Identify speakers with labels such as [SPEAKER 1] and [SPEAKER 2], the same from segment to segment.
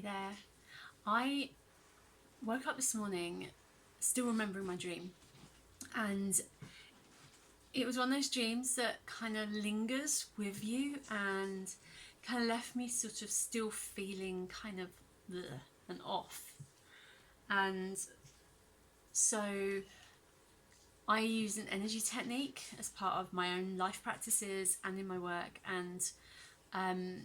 [SPEAKER 1] Hey there. I woke up this morning still remembering my dream, and it was one of those dreams that kind of lingers with you and kind of left me sort of still feeling kind of bleh and off. And so I use an energy technique as part of my own life practices and in my work, and um,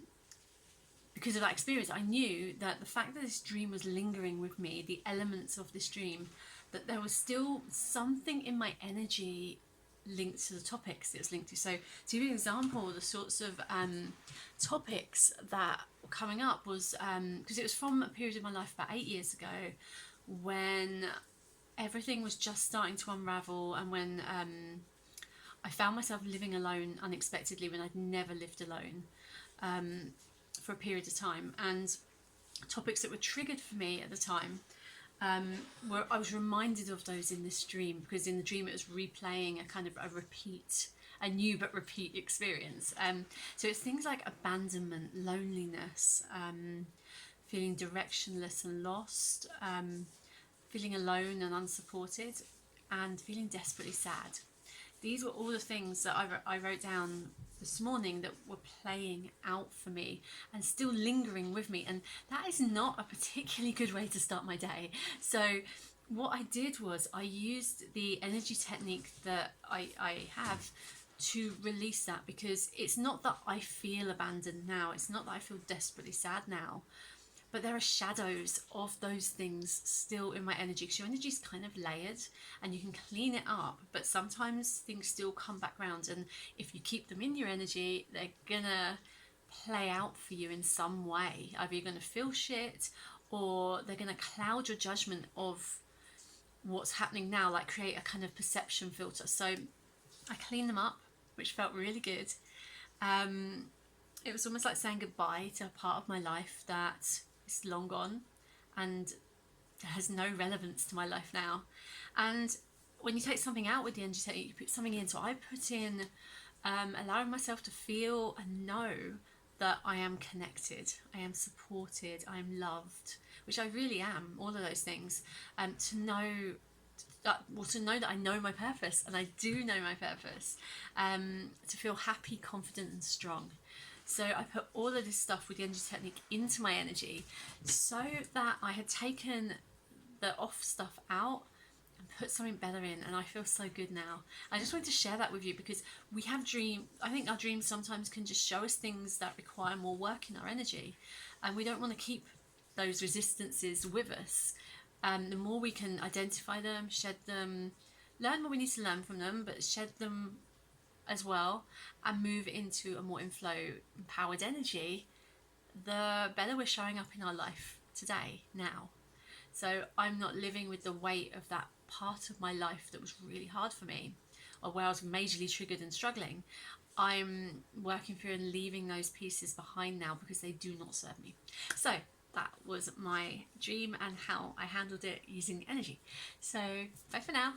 [SPEAKER 1] because of that experience, I knew that the fact that this dream was lingering with me, the elements of this dream, that there was still something in my energy linked to the topics it was linked to. So, to give you an example, the sorts of topics that were coming up was because it was from a period of my life about 8 years ago when everything was just starting to unravel, and when I found myself living alone unexpectedly when I'd never lived alone. For a period of time, and topics that were triggered for me at the time were, I was reminded of those in this dream, because in the dream it was replaying a kind of a new but repeat experience. So it's things like abandonment, loneliness, feeling directionless and lost, feeling alone and unsupported, and feeling desperately sad. These were all the things that I wrote down this morning that were playing out for me and still lingering with me. And that is not a particularly good way to start my day. So what I did was I used the energy technique that I have to release that, because it's not that I feel abandoned now. It's not that I feel desperately sad now. But there are shadows of those things still in my energy, because your energy is kind of layered and you can clean it up, but sometimes things still come back round, and if you keep them in your energy, they're gonna play out for you in some way. Either you're gonna feel shit, or they're gonna cloud your judgment of what's happening now, like create a kind of perception filter. So I cleaned them up, which felt really good. It was almost like saying goodbye to a part of my life that is long gone and has no relevance to my life now. And when you take something out with the energy technique, you put something in. So I put in allowing myself to feel and know that I am connected, I am supported, I am loved, which I really am, all of those things. To know that I know my purpose, and I do know my purpose. To feel happy, confident and strong. So I put all of this stuff with the energy technique into my energy, so that I had taken the off stuff out and put something better in, and I feel so good now. I just wanted to share that with you, because we have I think our dreams sometimes can just show us things that require more work in our energy, and we don't want to keep those resistances with us. The more we can identify them, shed them, learn what we need to learn from them, but shed them as well, and move into a more empowered energy, the better we're showing up in our life today, now. So I'm not living with the weight of that part of my life that was really hard for me, or where I was majorly triggered and struggling. I'm working through and leaving those pieces behind now, because they do not serve me. So that was my dream and how I handled it using energy. So bye for now.